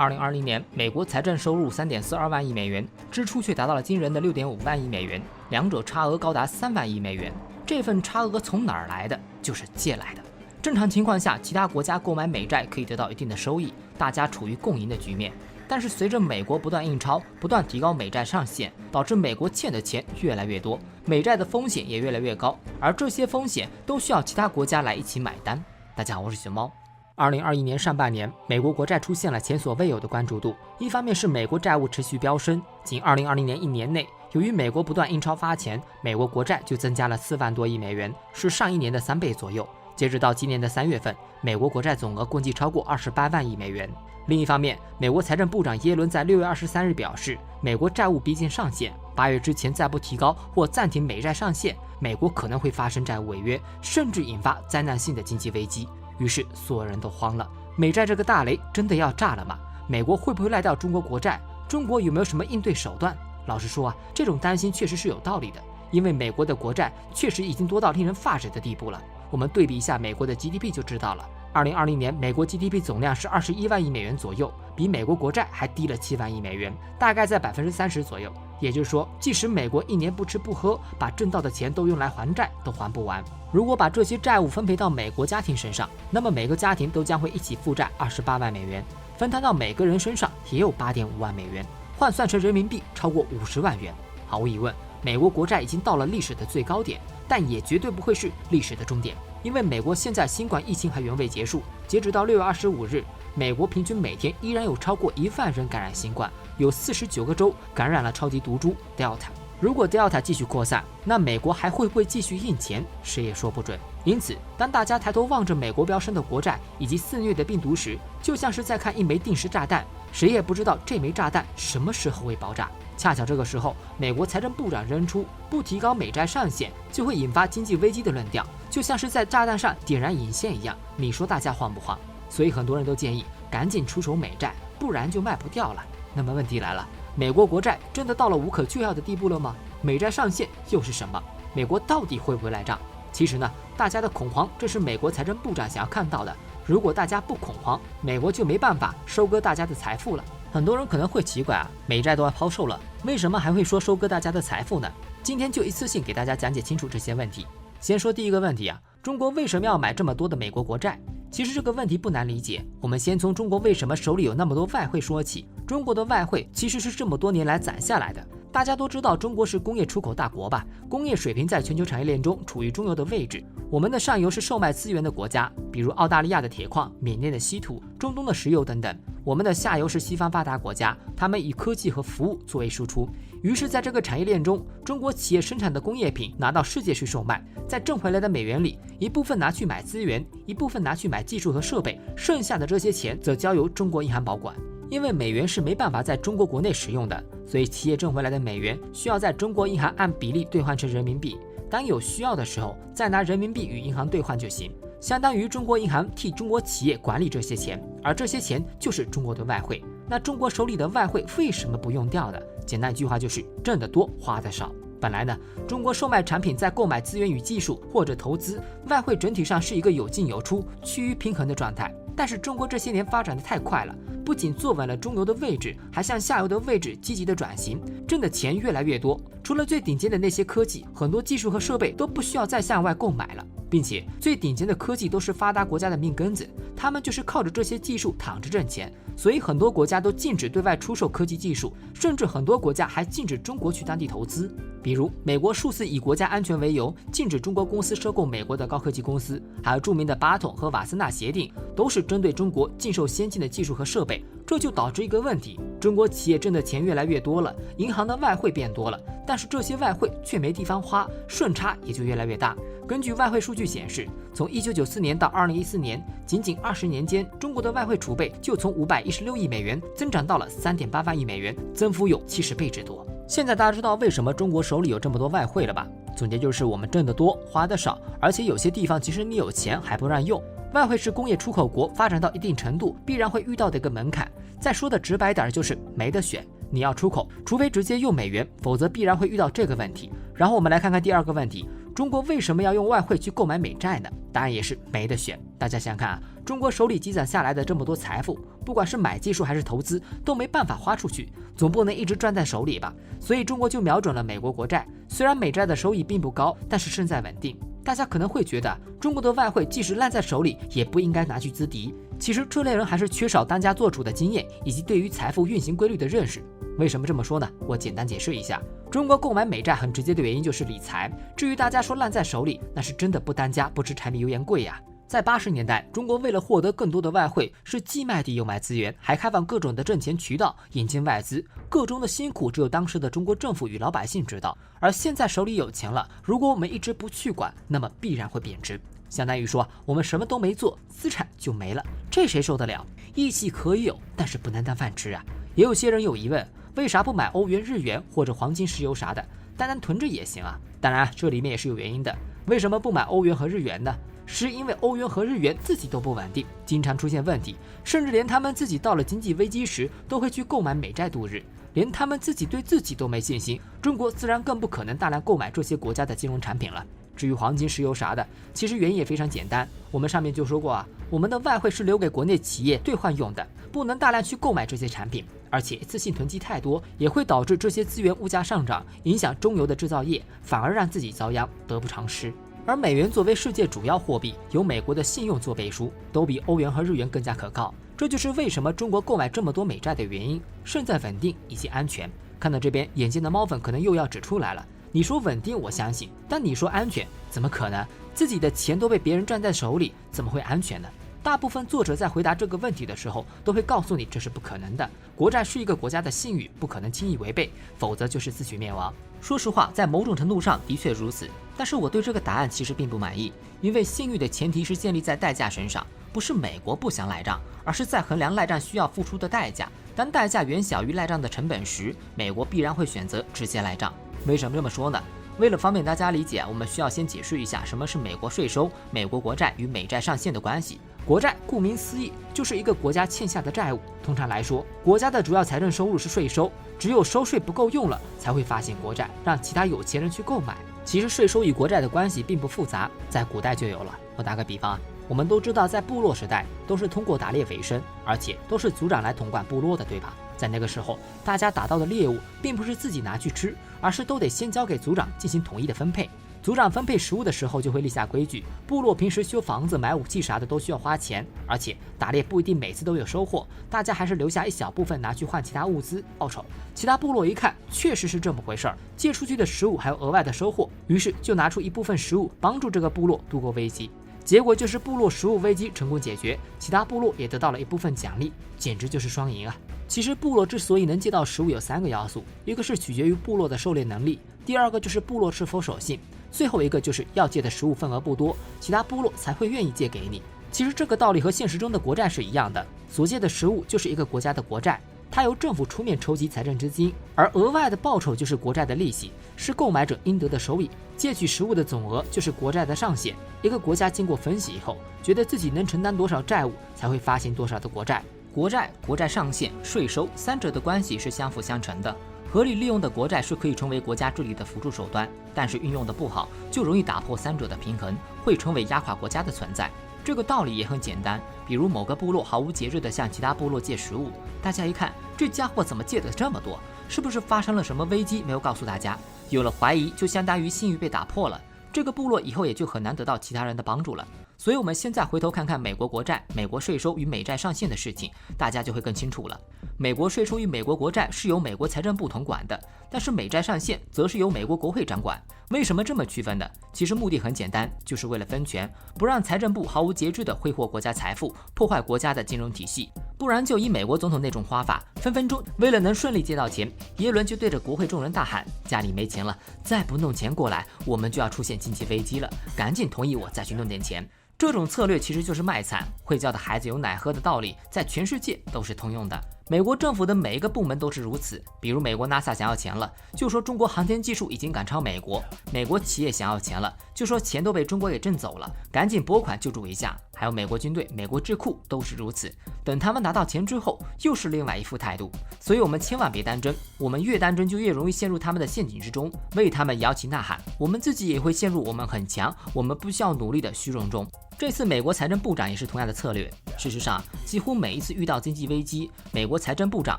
2020年，美国财政收入3.42万亿美元，支出却达到了惊人的6.5万亿美元，两者差额高达3万亿美元。这份差额从哪儿来的？就是借来的。正常情况下，其他国家购买美债可以得到一定的收益，大家处于共赢的局面。但是随着美国不断印钞，不断提高美债上限，导致美国欠的钱越来越多，美债的风险也越来越高，而这些风险都需要其他国家来一起买单。大家好，我是熊猫。2021年上半年，美国国债出现了前所未有的关注度。一方面是美国债务持续飙升，仅2020年一年内，由于美国不断印钞发钱，美国国债就增加了4万多亿美元，是上一年的3倍左右。截止到今年的3月份，美国国债总额共计超过28万亿美元。另一方面，美国财政部长耶伦在6月23日表示，美国债务逼近上限，8月之前再不提高或暂停美债上限，美国可能会发生债务违约，甚至引发灾难性的经济危机。于是所有人都慌了，美债这个大雷真的要炸了吗？美国会不会赖掉中国国债？中国有没有什么应对手段？老实说这种担心确实是有道理的，因为美国的国债确实已经多到令人发指的地步了。我们对比一下美国的 GDP 就知道了。2020年美国 GDP 总量是21万亿美元左右，比美国国债还低了7万亿美元，大概在30%左右。也就是说，即使美国一年不吃不喝，把挣到的钱都用来还债，都还不完。如果把这些债务分配到美国家庭身上，那么每个家庭都将会一起负债28万美元，分摊到每个人身上也有8.5万美元，换算成人民币超过50万元。毫无疑问，美国国债已经到了历史的最高点，但也绝对不会是历史的终点，因为美国现在新冠疫情还远未结束。截止到6月25日，美国平均每天依然有超过1万人感染新冠，有49个州感染了超级毒株 Delta。 如果 Delta 继续扩散，那美国还会不会继续印钱，谁也说不准。因此，当大家抬头望着美国飙升的国债以及肆虐的病毒时，就像是在看一枚定时炸弹，谁也不知道这枚炸弹什么时候会爆炸。恰巧这个时候，美国财政部长扔出不提高美债上限就会引发经济危机的论调，就像是在炸弹上点燃引线一样，你说大家慌不慌？所以很多人都建议赶紧出手美债，不然就卖不掉了。那么问题来了，美国国债真的到了无可救药的地步了吗？美债上限又是什么？美国到底会不会赖账？其实呢，大家的恐慌正是美国财政部长想要看到的。如果大家不恐慌，美国就没办法收割大家的财富了。很多人可能会奇怪美债都要抛售了，为什么还会说收割大家的财富呢？今天就一次性给大家讲解清楚这些问题。先说第一个问题中国为什么要买这么多的美国国债？其实这个问题不难理解，我们先从中国为什么手里有那么多外汇说起。中国的外汇其实是这么多年来攒下来的。大家都知道中国是工业出口大国吧，工业水平在全球产业链中处于中游的位置。我们的上游是售卖资源的国家，比如澳大利亚的铁矿、缅甸的稀土、中东的石油等等。我们的下游是西方发达国家，他们以科技和服务作为输出。于是在这个产业链中，中国企业生产的工业品拿到世界去售卖，在挣回来的美元里，一部分拿去买资源，一部分拿去买技术和设备，剩下的这些钱则交由中国银行保管。因为美元是没办法在中国国内使用的，所以企业挣回来的美元需要在中国银行按比例兑换成人民币，当有需要的时候再拿人民币与银行兑换就行，相当于中国银行替中国企业管理这些钱，而这些钱就是中国的外汇。那中国手里的外汇为什么不用掉呢？简单一句话就是挣得多花得少。本来呢，中国售卖产品在购买资源与技术或者投资，外汇整体上是一个有进有出、趋于平衡的状态。但是中国这些年发展的太快了，不仅坐稳了中游的位置，还向下游的位置积极的转型，挣的钱越来越多。除了最顶尖的那些科技，很多技术和设备都不需要再向外购买了，并且最顶尖的科技都是发达国家的命根子，他们就是靠着这些技术躺着挣钱。所以很多国家都禁止对外出售科技技术，甚至很多国家还禁止中国去当地投资。比如美国数次以国家安全为由，禁止中国公司收购美国的高科技公司，还有著名的巴统和瓦森纳协定，都是针对中国禁售先进的技术和设备。这就导致一个问题，中国企业挣的钱越来越多了，银行的外汇变多了，但是这些外汇却没地方花，顺差也就越来越大。根据外汇数据显示，从1994年到2014年，仅仅20年间，中国的外汇储备就从516亿美元增长到了3.8万亿美元，增幅有70倍之多。现在大家知道为什么中国手里有这么多外汇了吧？总结就是我们挣得多，花得少，而且有些地方即使你有钱还不让用。外汇是工业出口国发展到一定程度必然会遇到的一个门槛。再说的直白点就是没得选，你要出口，除非直接用美元，否则必然会遇到这个问题。然后我们来看看第二个问题，中国为什么要用外汇去购买美债呢？答案也是没得选。大家想想看啊，中国手里积攒下来的这么多财富，不管是买技术还是投资，都没办法花出去，总不能一直攥在手里吧？所以中国就瞄准了美国国债。虽然美债的收益并不高，但是胜在稳定。大家可能会觉得，中国的外汇即使烂在手里，也不应该拿去资敌。其实这类人还是缺少当家做主的经验，以及对于财富运行规律的认识。为什么这么说呢？我简单解释一下。中国购买美债很直接的原因就是理财。至于大家说烂在手里，那是真的不担家，不吃柴米油盐贵呀。在80年代，中国为了获得更多的外汇，是既卖地又卖资源，还开放各种的挣钱渠道，引进外资，各中的辛苦只有当时的中国政府与老百姓知道。而现在手里有钱了，如果我们一直不去管，那么必然会贬值。相当于说我们什么都没做，资产就没了，这谁受得了？义气可以有，但是不能当饭吃啊。也有些人有疑问，为啥不买欧元、日元或者黄金、石油啥的，单单囤着也行啊？当然，这里面也是有原因的。为什么不买欧元和日元呢？是因为欧元和日元自己都不稳定，经常出现问题，甚至连他们自己到了经济危机时都会去购买美债度日，连他们自己对自己都没信心，中国自然更不可能大量购买这些国家的金融产品了。至于黄金、石油啥的，其实原因也非常简单，我们上面就说过啊，我们的外汇是留给国内企业兑换用的，不能大量去购买这些产品，而且一次性囤积太多，也会导致这些资源物价上涨，影响中游的制造业，反而让自己遭殃，得不偿失。而美元作为世界主要货币，有美国的信用做背书，都比欧元和日元更加可靠。这就是为什么中国购买这么多美债的原因，胜在稳定以及安全。看到这边，眼尖的猫粉可能又要指出来了，你说稳定我相信，但你说安全，怎么可能？自己的钱都被别人攥在手里，怎么会安全呢？大部分作者在回答这个问题的时候，都会告诉你这是不可能的。国债是一个国家的信誉，不可能轻易违背，否则就是自取灭亡。说实话，在某种程度上的确如此，但是我对这个答案其实并不满意，因为信誉的前提是建立在代价身上，不是美国不想赖账，而是在衡量赖账需要付出的代价。当代价远小于赖账的成本时，美国必然会选择直接赖账。为什么这么说呢？为了方便大家理解，我们需要先解释一下什么是美国税收、美国国债与美债上限的关系。国债顾名思义就是一个国家欠下的债务，通常来说，国家的主要财政收入是税收，只有收税不够用了，才会发行国债，让其他有钱人去购买。其实税收与国债的关系并不复杂，在古代就有了。我打个比方啊，我们都知道，在部落时代都是通过打猎为生，而且都是族长来统管部落的，对吧？在那个时候，大家打到的猎物并不是自己拿去吃，而是都得先交给族长进行统一的分配。族长分配食物的时候就会立下规矩，部落平时修房子、买武器啥的都需要花钱，而且打猎不一定每次都有收获，大家还是留下一小部分拿去换其他物资报酬。其他部落一看确实是这么回事儿，借出去的食物还有额外的收获，于是就拿出一部分食物帮助这个部落度过危机。结果就是部落食物危机成功解决，其他部落也得到了一部分奖励，简直就是双赢啊！其实部落之所以能借到食物有3个要素，一个是取决于部落的狩猎能力，第二个就是部落是否守信，最后一个就是要借的食物份额不多，其他部落才会愿意借给你。其实这个道理和现实中的国债是一样的，所借的食物就是一个国家的国债，它由政府出面筹集财政资金，而额外的报酬就是国债的利息，是购买者应得的收益。借取实物的总额就是国债的上限。一个国家经过分析以后，觉得自己能承担多少债务，才会发行多少的国债。国债、国债上限、税收三者的关系是相辅相成的。合理利用的国债是可以成为国家治理的辅助手段，但是运用的不好，就容易打破三者的平衡，会成为压垮国家的存在。这个道理也很简单，比如某个部落毫无节制地向其他部落借食物，大家一看，这家伙怎么借的这么多？是不是发生了什么危机没有告诉大家？有了怀疑，就相当于信誉被打破了，这个部落以后也就很难得到其他人的帮助了。所以我们现在回头看看美国国债、美国税收与美债上限的事情，大家就会更清楚了。美国税收与美国国债是由美国财政部统管的，但是美债上限则是由美国国会掌管。为什么这么区分呢？其实目的很简单，就是为了分权，不让财政部毫无节制地挥霍国家财富，破坏国家的金融体系。不然就以美国总统那种花法，分分钟为了能顺利借到钱，耶伦就对着国会众人大喊：家里没钱了，再不弄钱过来，我们就要出现经济危机了，赶紧同意我再去弄点钱。这种策略其实就是卖惨，会教的孩子有奶喝的道理，在全世界都是通用的。美国政府的每一个部门都是如此，比如美国 NASA 想要钱了，就说中国航天技术已经赶超美国；美国企业想要钱了，就说钱都被中国给挣走了，赶紧拨款救助一下。还有美国军队、美国智库都是如此。等他们拿到钱之后，又是另外一副态度。所以我们千万别单真，我们越单真就越容易陷入他们的陷阱之中，为他们摇旗呐喊，我们自己也会陷入我们很强，我们不需要努力的虚荣中。这次美国财政部长也是同样的策略。事实上，几乎每一次遇到经济危机，美国财政部长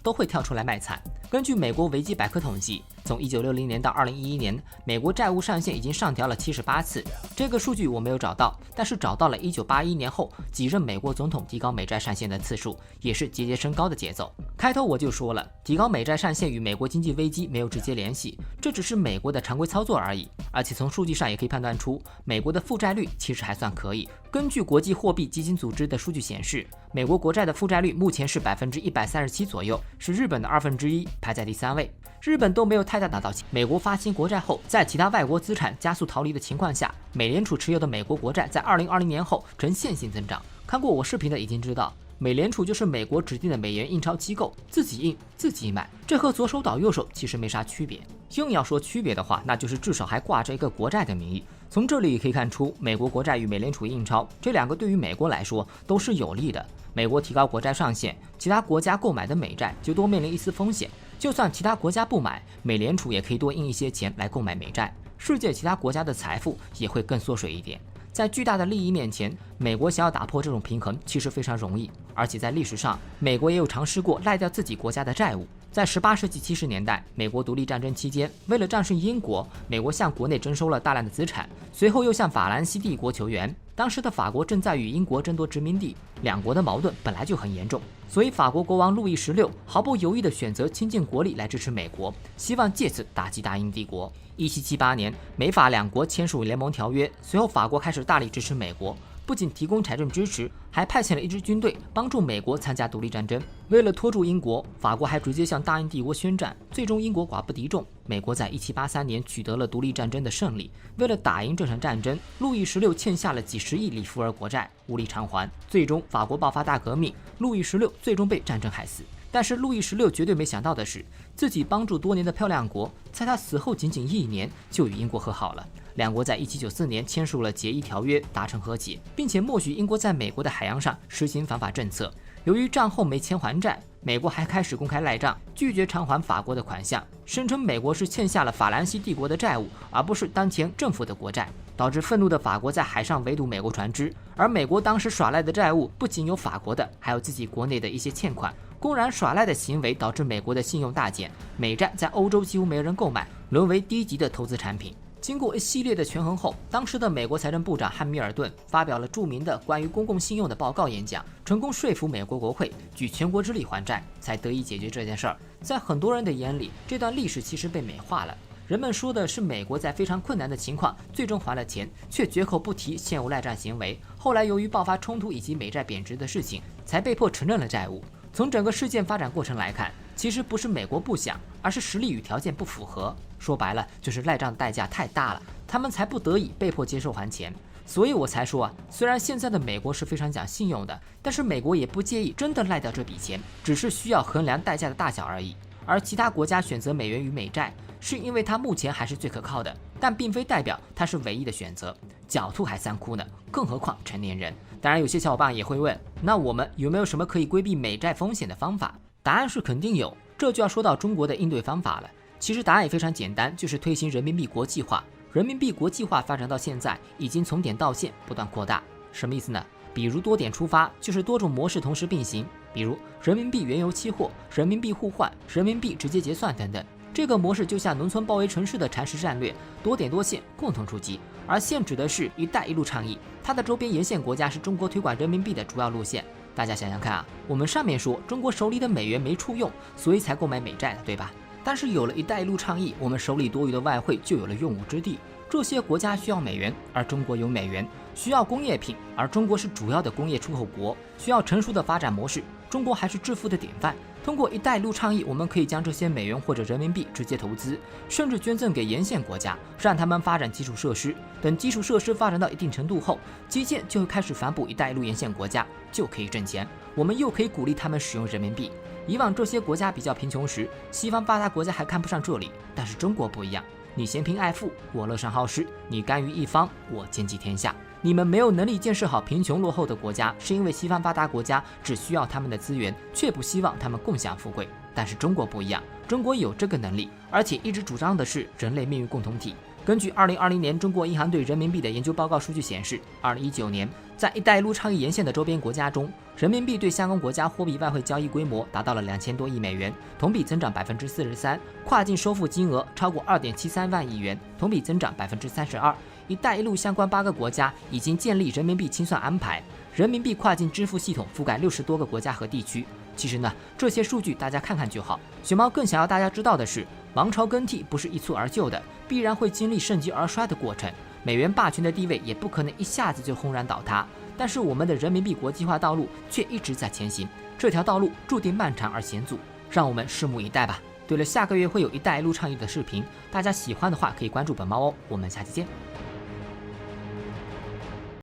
都会跳出来卖惨。根据美国维基百科统计，从1960年到2011年，美国债务上限已经上调了78次。这个数据我没有找到，但是找到了1981年后几任美国总统提高美债上限的次数，也是节节升高的节奏。开头我就说了，提高美债上限与美国经济危机没有直接联系，这只是美国的常规操作而已。而且从数据上也可以判断出，美国的负债率其实还算可以。根据国际货币基金组织的数据显示，美国国债的负债率目前是137%左右，是日本的1/2，排在第3位。日本都没有太大拿到钱。美国发行国债后，在其他外国资产加速逃离的情况下，美联储持有的美国国债在2020年后呈线性增长。看过我视频的已经知道，美联储就是美国指定的美元印钞机构，自己印自己买，这和左手倒右手其实没啥区别。硬要说区别的话，那就是至少还挂着一个国债的名义。从这里可以看出，美国国债与美联储印钞这两个对于美国来说都是有利的。美国提高国债上限，其他国家购买的美债就多面临一丝风险。就算其他国家不买，美联储也可以多印一些钱来购买美债，世界其他国家的财富也会更缩水一点。在巨大的利益面前，美国想要打破这种平衡其实非常容易，而且在历史上，美国也有尝试过赖掉自己国家的债务。在18世纪70年代，美国独立战争期间，为了战胜英国，美国向国内征收了大量的资产，随后又向法兰西帝国求援。当时的法国正在与英国争夺殖民地，两国的矛盾本来就很严重，所以法国国王路易16毫不犹豫地选择倾尽国力来支持美国，希望借此打击大英帝国。1778年，美法两国签署联盟条约，随后法国开始大力支持美国，不仅提供财政支持，还派遣了一支军队帮助美国参加独立战争。为了拖住英国，法国还直接向大英帝国宣战，最终英国寡不敌众，美国在1783年取得了独立战争的胜利。为了打赢这场战争，路易16欠下了几十亿里弗尔国债，无力偿还。最终法国爆发大革命，路易16最终被战争害死。但是路易16绝对没想到的是，自己帮助多年的漂亮国，在他死后仅仅1年就与英国和好了。两国在1794年签署了协议条约，达成和解，并且默许英国在美国的海洋上实行反法政策。由于战后没钱还债，美国还开始公开赖账，拒绝偿还法国的款项，声称美国是欠下了法兰西帝国的债务，而不是当前政府的国债，导致愤怒的法国在海上围堵美国船只。而美国当时耍赖的债务不仅有法国的，还有自己国内的一些欠款。公然耍赖的行为导致美国的信用大减，美债在欧洲几乎没人购买，沦为低级的投资产品。经过一系列的权衡后，当时的美国财政部长汉密尔顿发表了著名的关于公共信用的报告演讲，成功说服美国国会举全国之力还债，才得以解决这件事儿。在很多人的眼里，这段历史其实被美化了。人们说的是美国在非常困难的情况最终还了钱，却绝口不提现有赖账行为。后来由于爆发冲突以及美债贬值的事情，才被迫承认了债务。从整个事件发展过程来看，其实不是美国不想，而是实力与条件不符合。说白了，就是赖账的代价太大了，他们才不得已被迫接受还钱。所以我才说啊，虽然现在的美国是非常讲信用的，但是美国也不介意真的赖掉这笔钱，只是需要衡量代价的大小而已。而其他国家选择美元与美债，是因为它目前还是最可靠的，但并非代表它是唯一的选择。狡兔还三窟呢，更何况成年人。当然有些小伙伴也会问，那我们有没有什么可以规避美债风险的方法？答案是肯定有，这就要说到中国的应对方法了。其实答案也非常简单，就是推行人民币国际化。人民币国际化发展到现在，已经从点到线，不断扩大。什么意思呢？比如多点出发，就是多种模式同时并行，比如人民币原油期货、人民币互换、人民币直接结算等等。这个模式就像农村包围城市的蚕食战略，多点多线共同出击。而线指的是“一带一路”倡议，它的周边沿线国家是中国推广人民币的主要路线。大家想想看啊，我们上面说中国手里的美元没处用，所以才购买美债的，对吧？但是有了一带一路倡议，我们手里多余的外汇就有了用武之地。这些国家需要美元，而中国有美元；需要工业品，而中国是主要的工业出口国；需要成熟的发展模式，中国还是致富的典范。通过“一带一路”倡议，我们可以将这些美元或者人民币直接投资，甚至捐赠给沿线国家，让他们发展基础设施。等基础设施发展到一定程度后，基建就会开始反哺“一带一路”沿线国家，就可以挣钱。我们又可以鼓励他们使用人民币。以往这些国家比较贫穷时，西方发达国家还看不上这里，但是中国不一样，你嫌贫爱富，我乐善好施；你甘于一方，我兼济天下。你们没有能力建设好贫穷落后的国家，是因为西方发达国家只需要他们的资源，却不希望他们共享富贵。但是中国不一样，中国有这个能力，而且一直主张的是人类命运共同体。根据2020年中国银行对人民币的研究报告数据显示，2019年在“一带一路”倡议沿线的周边国家中，人民币对相关国家货币外汇交易规模达到了2000多亿美元，同比增长43%，跨境收付金额超过2.73万亿元，同比增长32%。“一带一路”相关8个国家已经建立人民币清算安排，人民币跨境支付系统覆盖60多个国家和地区。其实呢，这些数据大家看看就好。熊猫更想要大家知道的是，王朝更替不是一蹴而就的，必然会经历盛极而衰的过程。美元霸权的地位也不可能一下子就轰然倒塌，但是我们的人民币国际化道路却一直在前行，这条道路注定漫长而险阻，让我们拭目以待吧。对了，下个月会有“一带一路”倡议的视频，大家喜欢的话可以关注本猫哦。我们下期见。